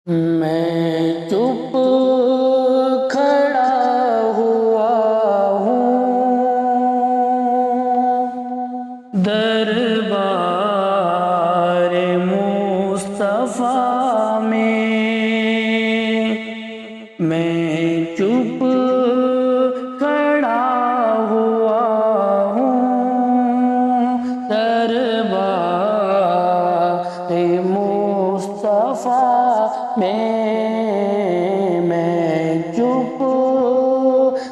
میں چپ کھڑا ہوا ہوں دربار مصطفیٰ میں چپ کھڑا ہوا ہوں دربار مصطفیٰ میں چپ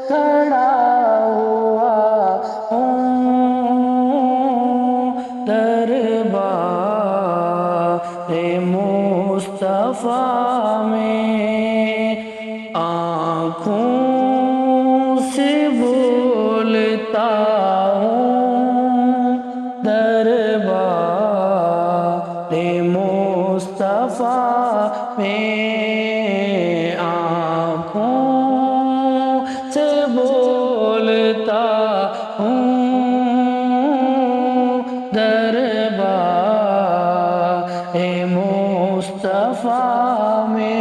کھڑا ہوا ہوں دربار مصطفیٰ میں آنکھوں سے بولتا ہوں دربار مصطفیٰ میں آنکھوں سے بولتا ہوں دربار مصطفیٰ میں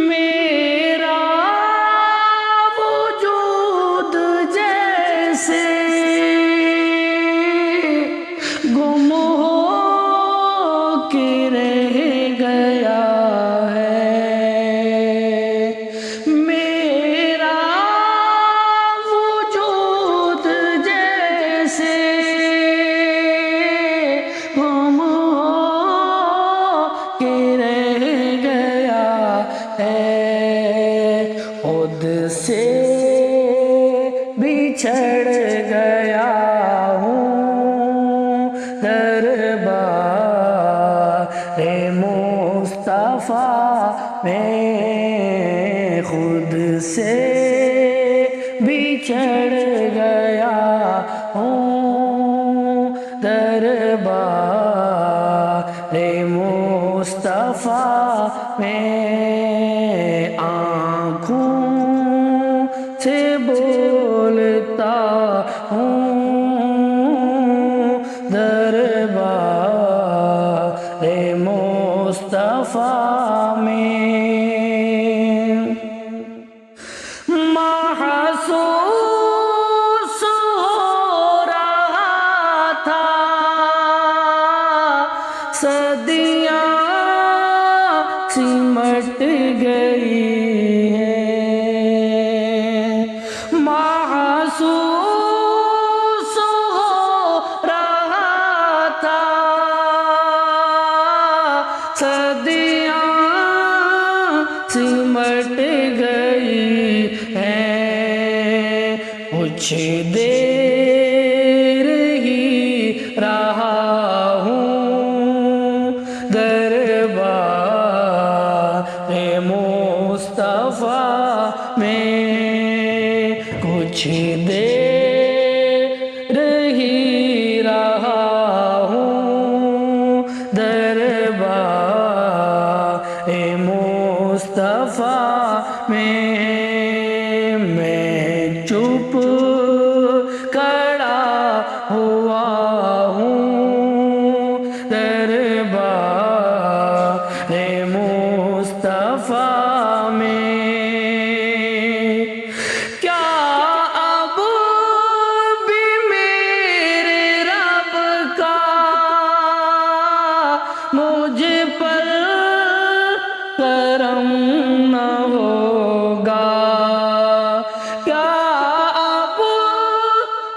میرا وجود جیسے گم ہو کے رہ گیا ہے میرا وجود جیسے گم ہو کے رہ گیا ہے خود سے بچھڑ گیا ہوں دربار مصطفیٰ میں خود سے بچھڑ گیا ہوں دربار مصطفیٰ میں آنکھوں سے بولتا ہوں دربار مصطفیٰ میں محسوس ہو رہا تھا صدیاں سمٹ گئی ہیں محسوس ہو رہا تھا صدیاں سمٹ گئی ہیں کچھ دیر ہی رہا ہوں دربار مصطفیٰ میں کچھ دیر ہی رہا ہوں دربار مصطفیٰ میں چپ کھڑا ہوا ہوں دربار مصطفیٰ میں کیا اب بھی میرے رب کا مجھ پر کرم نہ ہوگا کیا اب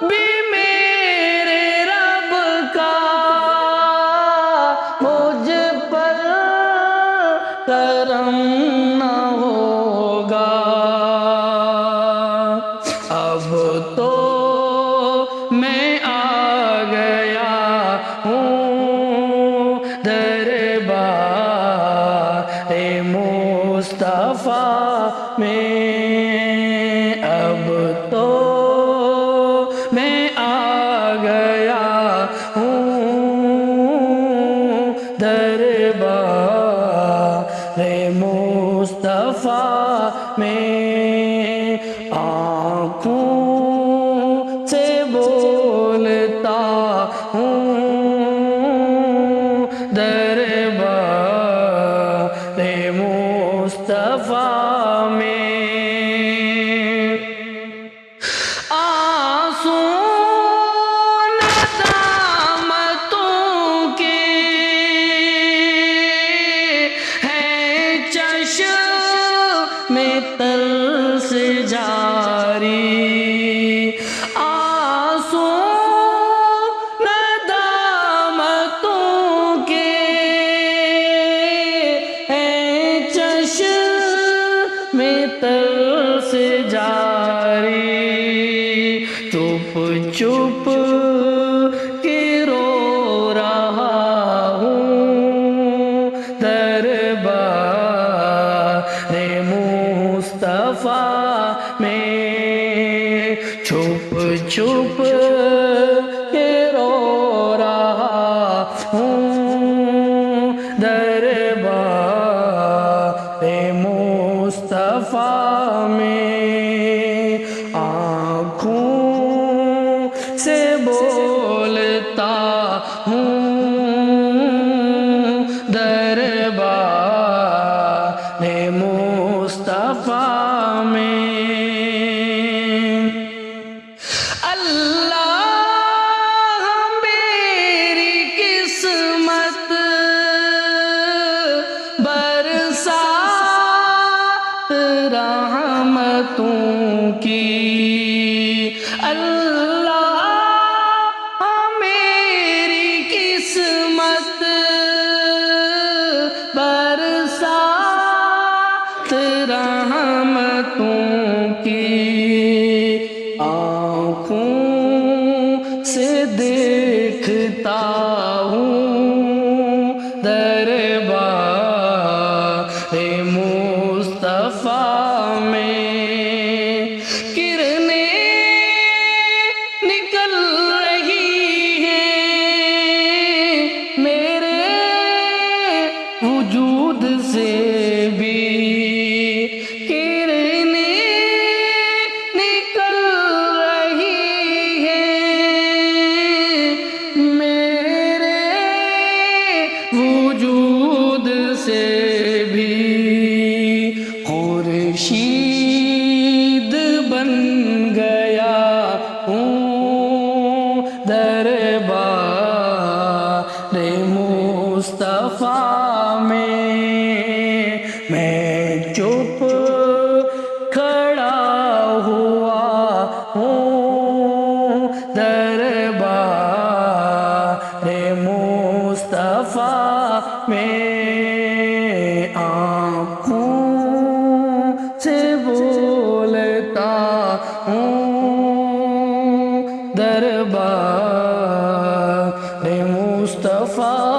بھی میرے رب کا مجھ پر کرم نہ ہوگا اب تو میں آ گیا ہوں دربار مصطفیٰ میں اب تو میں آ گیا ہوں دربار مصطفیٰ میں آنکھوں سے بولتا ہوں دربار مصطفیٰ میں آنسو ندامتوں کے ہیں چشم تر سے جاری آنسو ندامتوں کے ہیں چشم تر سے جاری چپ چپ کے رو رہا ہوں دربار مصطفیٰ میں چھپ چھپ کے رو رہا ہوں دربار مصطفیٰ میں آنکھوں سے بولتا ہوں دربار مصطفیٰ میں اللہ میری قسمت برسات رحمتوں کی اللہ میری قسمت برسات رحمتوں کی آنکھوں سے دیکھتا ہوں دربار مصطفیٰ میں نکل رہی ہیں میرے وجود سے بھی کرنیں نکل رہی ہیں میرے وجود سے بھی خورشید بن گیا ہوں دربار مصطفیٰ میں چپ کھڑا ہوا ہوں دربار مصطفیٰ میں آنکھوں سے بولتا ہوں دربار مصطفیٰ